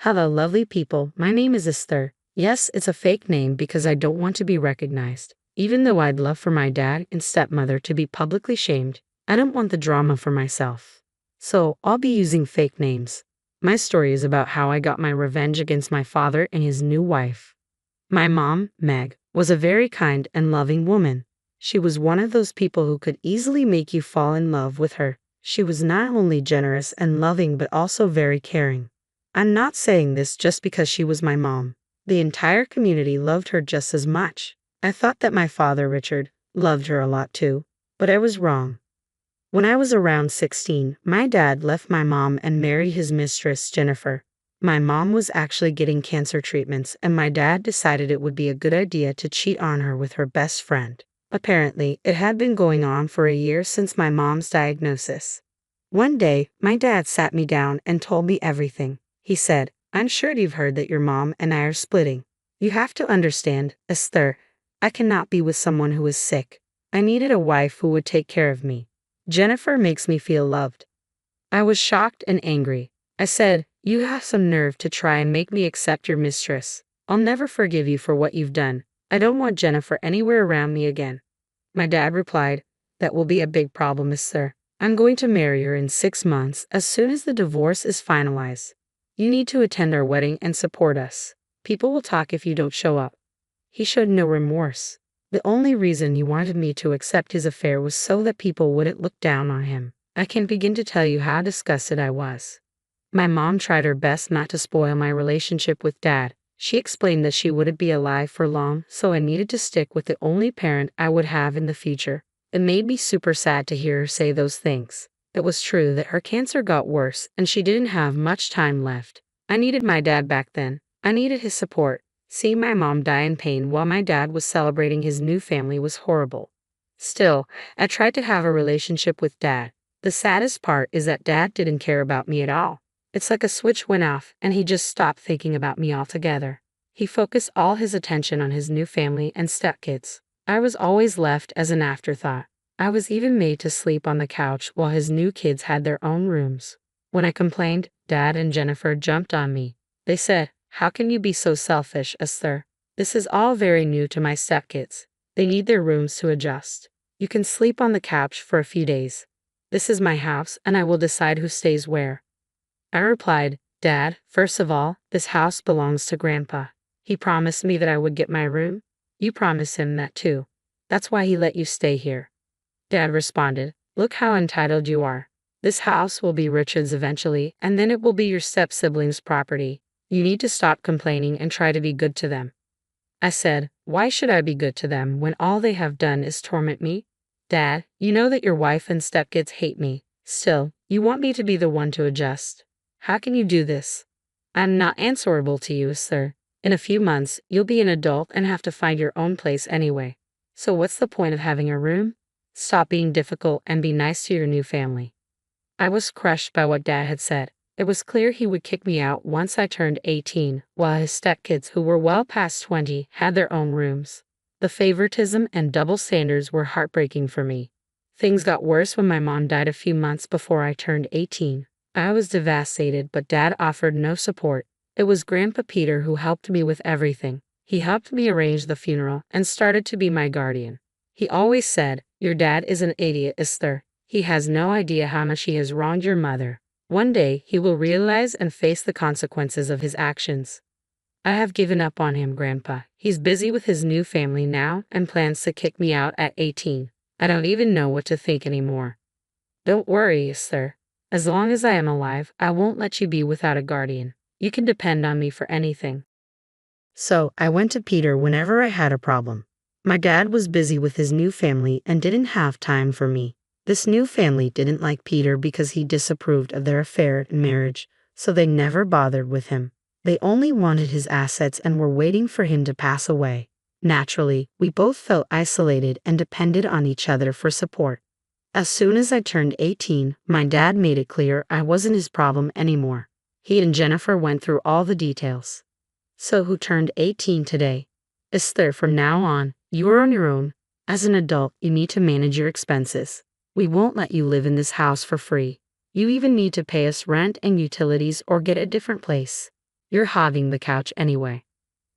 Hello, lovely people. My name is Esther. Yes, it's a fake name because I don't want to be recognized. Even though I'd love for my dad and stepmother to be publicly shamed, I don't want the drama for myself. So, I'll be using fake names. My story is about how I got my revenge against my father and his new wife. My mom, Meg, was a very kind and loving woman. She was one of those people who could easily make you fall in love with her. She was not only generous and loving but also very caring. I'm not saying this just because she was my mom. The entire community loved her just as much. I thought that my father, Richard, loved her a lot too, but I was wrong. When I was around 16, my dad left my mom and married his mistress, Jennifer. My mom was actually getting cancer treatments, and my dad decided it would be a good idea to cheat on her with her best friend. Apparently, it had been going on for a year since my mom's diagnosis. One day, my dad sat me down and told me everything. He said, "I'm sure you've heard that your mom and I are splitting. You have to understand, Esther, I cannot be with someone who is sick. I needed a wife who would take care of me. Jennifer makes me feel loved." I was shocked and angry. I said, "You have some nerve to try and make me accept your mistress. I'll never forgive you for what you've done. I don't want Jennifer anywhere around me again." My dad replied, "That will be a big problem, Esther. I'm going to marry her in 6 months as soon as the divorce is finalized. You need to attend our wedding and support us. People will talk if you don't show up." He showed no remorse. The only reason he wanted me to accept his affair was so that people wouldn't look down on him. I can't begin to tell you how disgusted I was. My mom tried her best not to spoil my relationship with Dad. She explained that she wouldn't be alive for long, so I needed to stick with the only parent I would have in the future. It made me super sad to hear her say those things. It was true that her cancer got worse and she didn't have much time left. I needed my dad back then. I needed his support. Seeing my mom die in pain while my dad was celebrating his new family was horrible. Still, I tried to have a relationship with Dad. The saddest part is that Dad didn't care about me at all. It's like a switch went off and he just stopped thinking about me altogether. He focused all his attention on his new family and stepkids. I was always left as an afterthought. I was even made to sleep on the couch while his new kids had their own rooms. When I complained, Dad and Jennifer jumped on me. They said, "How can you be so selfish, Esther? This is all very new to my stepkids. They need their rooms to adjust. You can sleep on the couch for a few days. This is my house and I will decide who stays where." I replied, "Dad, first of all, this house belongs to Grandpa. He promised me that I would get my room. You promised him that too. That's why he let you stay here." Dad responded, "Look how entitled you are. This house will be Richard's eventually, and then it will be your step-siblings' property. You need to stop complaining and try to be good to them." I said, "Why should I be good to them when all they have done is torment me? Dad, you know that your wife and stepkids hate me. Still, you want me to be the one to adjust. How can you do this? I'm not answerable to you, sir. In a few months, you'll be an adult and have to find your own place anyway. So what's the point of having a room? Stop being difficult and be nice to your new family." I was crushed by what Dad had said. It was clear he would kick me out once I turned 18, while his stepkids, who were well past 20, had their own rooms. The favoritism and double standards were heartbreaking for me. Things got worse when my mom died a few months before I turned 18. I was devastated, but Dad offered no support. It was Grandpa Peter who helped me with everything. He helped me arrange the funeral and started to be my guardian. He always said, "Your dad is an idiot, Esther. He has no idea how much he has wronged your mother. One day, he will realize and face the consequences of his actions." I have given up on him, Grandpa. He's busy with his new family now and plans to kick me out at 18. I don't even know what to think anymore. Don't worry, Esther. As long as I am alive, I won't let you be without a guardian. You can depend on me for anything. So, I went to Peter whenever I had a problem. My dad was busy with his new family and didn't have time for me. This new family didn't like Peter because he disapproved of their affair and marriage, so they never bothered with him. They only wanted his assets and were waiting for him to pass away. Naturally, we both felt isolated and depended on each other for support. As soon as I turned 18, my dad made it clear I wasn't his problem anymore. He and Jennifer went through all the details. "So who turned 18 today?" "Esther, from now on, you are on your own. As an adult, you need to manage your expenses. We won't let you live in this house for free. You even need to pay us rent and utilities or get a different place. You're hogging the couch anyway.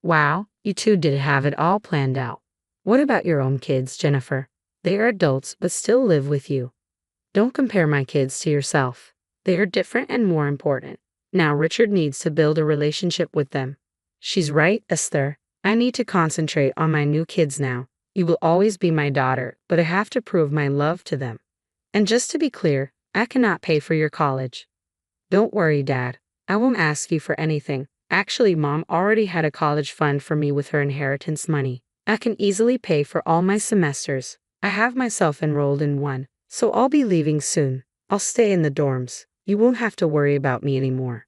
Wow, you two did have it all planned out. What about your own kids, Jennifer? They are adults but still live with you. Don't compare my kids to yourself. They are different and more important. Now Richard needs to build a relationship with them. She's right, Esther. I need to concentrate on my new kids now. You will always be my daughter, but I have to prove my love to them. And just to be clear, I cannot pay for your college. Don't worry, Dad. I won't ask you for anything. Actually, Mom already had a college fund for me with her inheritance money. I can easily pay for all my semesters. I have myself enrolled in one, so I'll be leaving soon. I'll stay in the dorms. You won't have to worry about me anymore.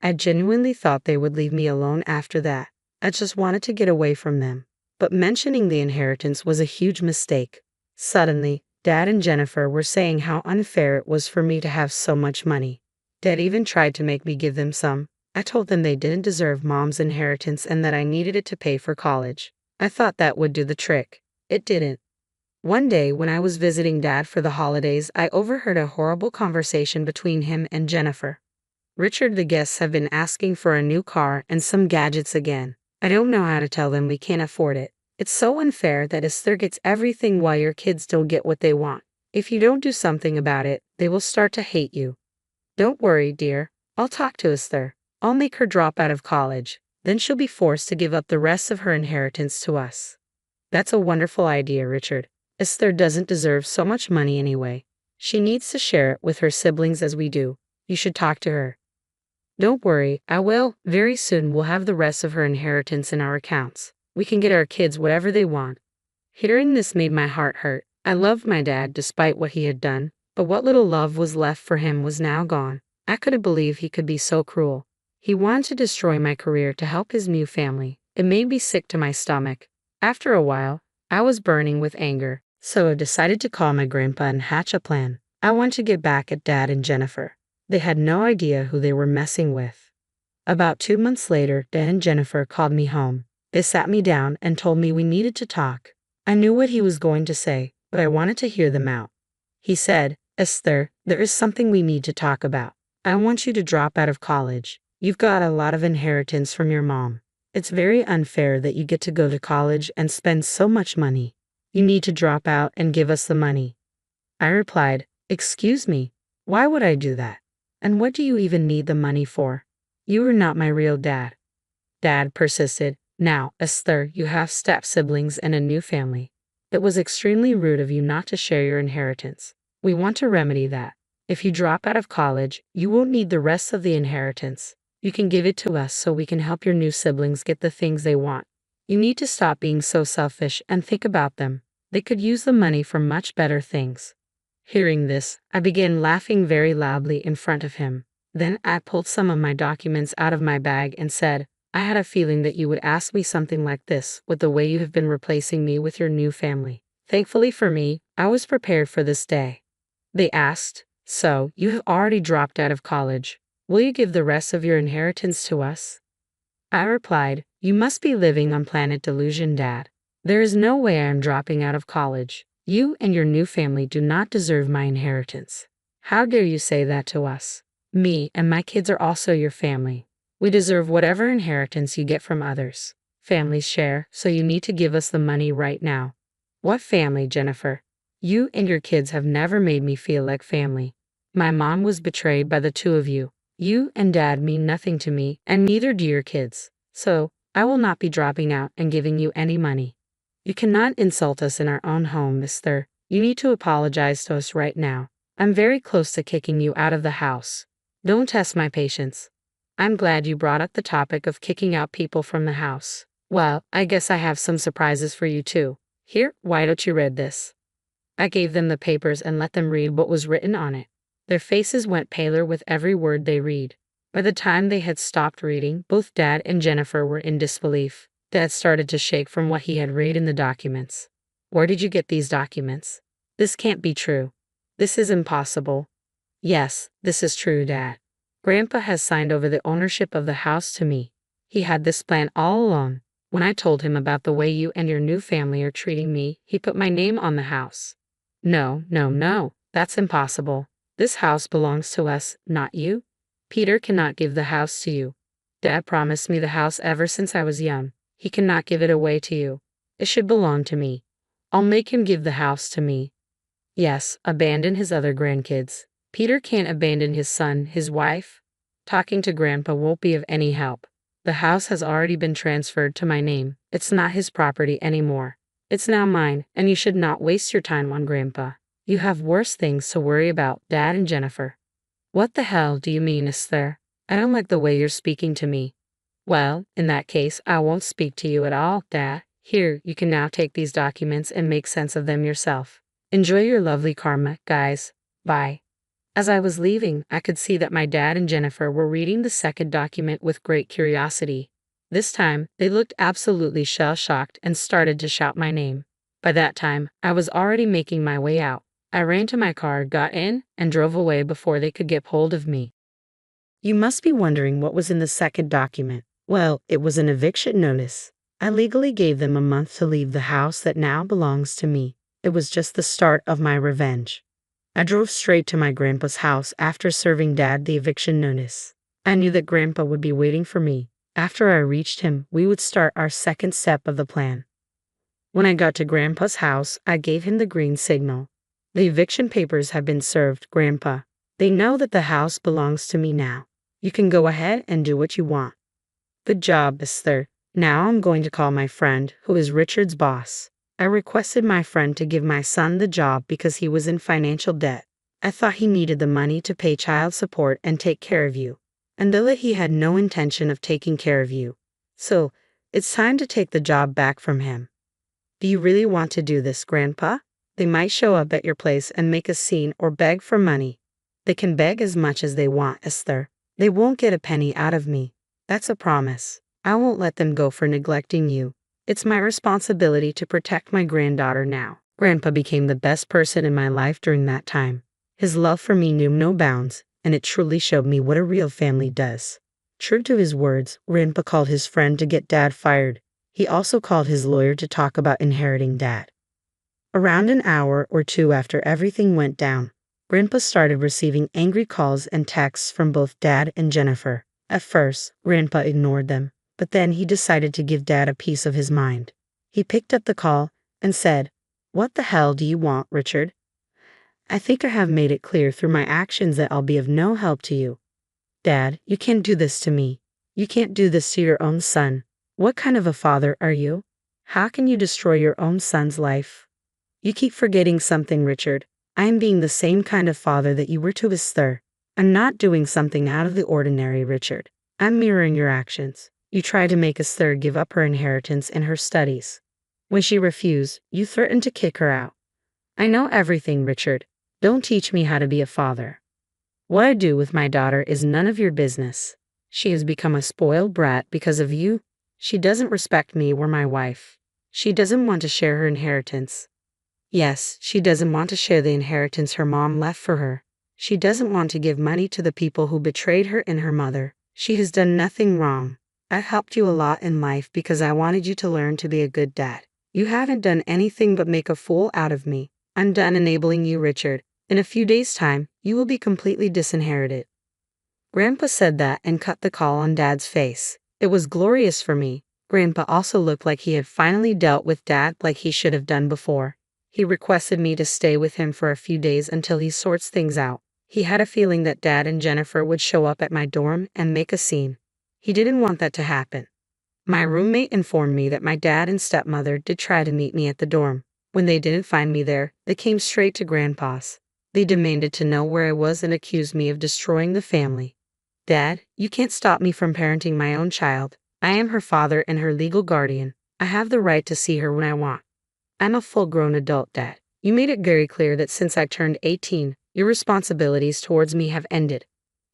I genuinely thought they would leave me alone after that. I just wanted to get away from them. But mentioning the inheritance was a huge mistake. Suddenly, Dad and Jennifer were saying how unfair it was for me to have so much money. Dad even tried to make me give them some. I told them they didn't deserve Mom's inheritance and that I needed it to pay for college. I thought that would do the trick. It didn't. One day, when I was visiting Dad for the holidays, I overheard a horrible conversation between him and Jennifer. Richard, the guests have been asking for a new car and some gadgets again. I don't know how to tell them we can't afford it. It's so unfair that Esther gets everything while your kids don't get what they want. If you don't do something about it, they will start to hate you. Don't worry, dear. I'll talk to Esther. I'll make her drop out of college. Then she'll be forced to give up the rest of her inheritance to us. That's a wonderful idea, Richard. Esther doesn't deserve so much money anyway. She needs to share it with her siblings as we do. You should talk to her. Don't worry, I will. Very soon we'll have the rest of her inheritance in our accounts. We can get our kids whatever they want. Hearing this made my heart hurt. I loved my dad despite what he had done, but what little love was left for him was now gone. I couldn't believe he could be so cruel. He wanted to destroy my career to help his new family. It made me sick to my stomach. After a while, I was burning with anger, so I decided to call my grandpa and hatch a plan. I wanted to get back at Dad and Jennifer. They had no idea who they were messing with. About 2 months later, Dad and Jennifer called me home. They sat me down and told me we needed to talk. I knew what he was going to say, but I wanted to hear them out. He said, Esther, there is something we need to talk about. I want you to drop out of college. You've got a lot of inheritance from your mom. It's very unfair that you get to go to college and spend so much money. You need to drop out and give us the money. I replied, Excuse me, why would I do that? And what do you even need the money for? You are not my real dad. Dad persisted, Now, Esther, you have step-siblings and a new family. It was extremely rude of you not to share your inheritance. We want to remedy that. If you drop out of college, you won't need the rest of the inheritance. You can give it to us so we can help your new siblings get the things they want. You need to stop being so selfish and think about them. They could use the money for much better things. Hearing this, I began laughing very loudly in front of him. Then I pulled some of my documents out of my bag and said, I had a feeling that you would ask me something like this with the way you have been replacing me with your new family. Thankfully for me, I was prepared for this day. They asked, So, you have already dropped out of college. Will you give the rest of your inheritance to us? I replied, You must be living on planet delusion, Dad. There is no way I am dropping out of college. You and your new family do not deserve my inheritance. How dare you say that to us? Me and my kids are also your family. We deserve whatever inheritance you get from others. Families share, so you need to give us the money right now. What family, Jennifer? You and your kids have never made me feel like family. My mom was betrayed by the two of you. You and Dad mean nothing to me, and neither do your kids. So, I will not be dropping out and giving you any money. You cannot insult us in our own home, Esther. You need to apologize to us right now. I'm very close to kicking you out of the house. Don't test my patience. I'm glad you brought up the topic of kicking out people from the house. Well, I guess I have some surprises for you too. Here, why don't you read this? I gave them the papers and let them read what was written on it. Their faces went paler with every word they read. By the time they had stopped reading, both Dad and Jennifer were in disbelief. Dad started to shake from what he had read in the documents. Where did you get these documents? This can't be true. This is impossible. Yes, this is true, Dad. Grandpa has signed over the ownership of the house to me. He had this plan all along. When I told him about the way you and your new family are treating me, he put my name on the house. No, no, no, that's impossible. This house belongs to us, not you. Peter cannot give the house to you. Dad promised me the house ever since I was young. He cannot give it away to you. It should belong to me. I'll make him give the house to me. Yes, abandon his other grandkids. Peter can't abandon his son, his wife. Talking to Grandpa won't be of any help. The house has already been transferred to my name. It's not his property anymore. It's now mine, and you should not waste your time on Grandpa. You have worse things to worry about, Dad and Jennifer. What the hell do you mean, Esther? I don't like the way you're speaking to me. Well, in that case, I won't speak to you at all, Dad. Here, you can now take these documents and make sense of them yourself. Enjoy your lovely karma, guys. Bye. As I was leaving, I could see that my dad and Jennifer were reading the second document with great curiosity. This time, they looked absolutely shell-shocked and started to shout my name. By that time, I was already making my way out. I ran to my car, got in, and drove away before they could get hold of me. You must be wondering what was in the second document. Well, it was an eviction notice. I legally gave them a month to leave the house that now belongs to me. It was just the start of my revenge. I drove straight to my grandpa's house after serving Dad the eviction notice. I knew that Grandpa would be waiting for me. After I reached him, we would start our second step of the plan. When I got to Grandpa's house, I gave him the green signal. The eviction papers have been served, Grandpa. They know that the house belongs to me now. You can go ahead and do what you want. Good job, Esther. Now I'm going to call my friend, who is Richard's boss. I requested my friend to give my son the job because he was in financial debt. I thought he needed the money to pay child support and take care of you. And though he had no intention of taking care of you. So, it's time to take the job back from him. Do you really want to do this, Grandpa? They might show up at your place and make a scene or beg for money. They can beg as much as they want, Esther. They won't get a penny out of me. That's a promise. I won't let them go for neglecting you. It's my responsibility to protect my granddaughter now. Grandpa became the best person in my life during that time. His love for me knew no bounds, and it truly showed me what a real family does. True to his words, Grandpa called his friend to get Dad fired. He also called his lawyer to talk about inheriting Dad. Around an hour or two after everything went down, Grandpa started receiving angry calls and texts from both Dad and Jennifer. At first, Grandpa ignored them. But then he decided to give Dad a piece of his mind. He picked up the call and said, "What the hell do you want, Richard? I think I have made it clear through my actions that I'll be of no help to you. Dad, you can't do this to me. You can't do this to your own son. What kind of a father are you? How can you destroy your own son's life? You keep forgetting something, Richard. I am being the same kind of father that you were to Esther. I'm not doing something out of the ordinary, Richard. I'm mirroring your actions. You tried to make Esther give up her inheritance and her studies. When she refused, you threatened to kick her out. I know everything, Richard. Don't teach me how to be a father. What I do with my daughter is none of your business. She has become a spoiled brat because of you. She doesn't respect me or my wife. She doesn't want to share her inheritance. Yes, she doesn't want to share the inheritance her mom left for her. She doesn't want to give money to the people who betrayed her and her mother. She has done nothing wrong. I helped you a lot in life because I wanted you to learn to be a good dad. You haven't done anything but make a fool out of me. I'm done enabling you, Richard. In a few days' time, you will be completely disinherited." Grandpa said that and cut the call on Dad's face. It was glorious for me. Grandpa also looked like he had finally dealt with Dad like he should have done before. He requested me to stay with him for a few days until he sorts things out. He had a feeling that Dad and Jennifer would show up at my dorm and make a scene. He didn't want that to happen. My roommate informed me that my dad and stepmother did try to meet me at the dorm. When they didn't find me there, they came straight to Grandpa's. They demanded to know where I was and accused me of destroying the family. Dad, you can't stop me from parenting my own child. I am her father and her legal guardian. I have the right to see her when I want. I'm a full-grown adult, Dad. You made it very clear that since I turned 18, your responsibilities towards me have ended.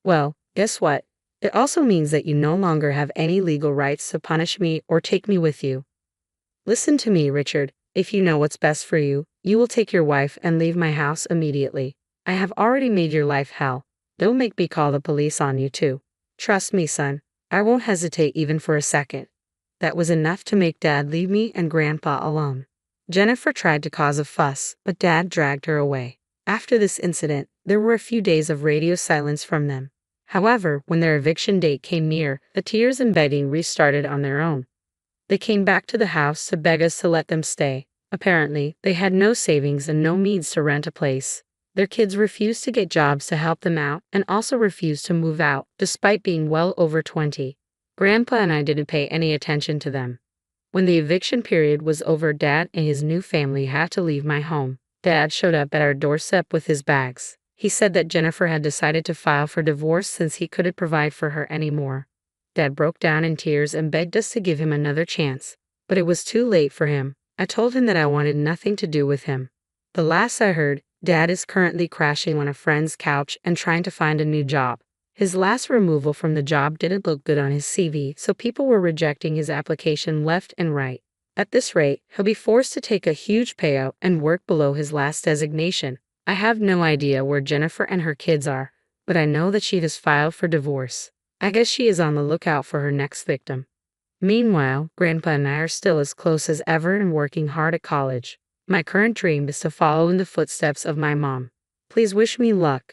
Well, guess what? It also means that you no longer have any legal rights to punish me or take me with you. Listen to me, Richard. If you know what's best for you, you will take your wife and leave my house immediately. I have already made your life hell. Don't make me call the police on you too. Trust me, son. I won't hesitate even for a second. That was enough to make Dad leave me and Grandpa alone. Jennifer tried to cause a fuss, but Dad dragged her away. After this incident, there were a few days of radio silence from them. However, when their eviction date came near, the tears and begging restarted on their own. They came back to the house to beg us to let them stay. Apparently, they had no savings and no means to rent a place. Their kids refused to get jobs to help them out and also refused to move out, despite being well over 20. Grandpa and I didn't pay any attention to them. When the eviction period was over, Dad and his new family had to leave my home. Dad showed up at our doorstep with his bags. He said that Jennifer had decided to file for divorce since he couldn't provide for her anymore. Dad broke down in tears and begged us to give him another chance. But it was too late for him. I told him that I wanted nothing to do with him. The last I heard, Dad is currently crashing on a friend's couch and trying to find a new job. His last removal from the job didn't look good on his CV, so people were rejecting his application left and right. At this rate, he'll be forced to take a huge payout and work below his last designation. I have no idea where Jennifer and her kids are, but I know that she has filed for divorce. I guess she is on the lookout for her next victim. Meanwhile, Grandpa and I are still as close as ever and working hard at college. My current dream is to follow in the footsteps of my mom. Please wish me luck.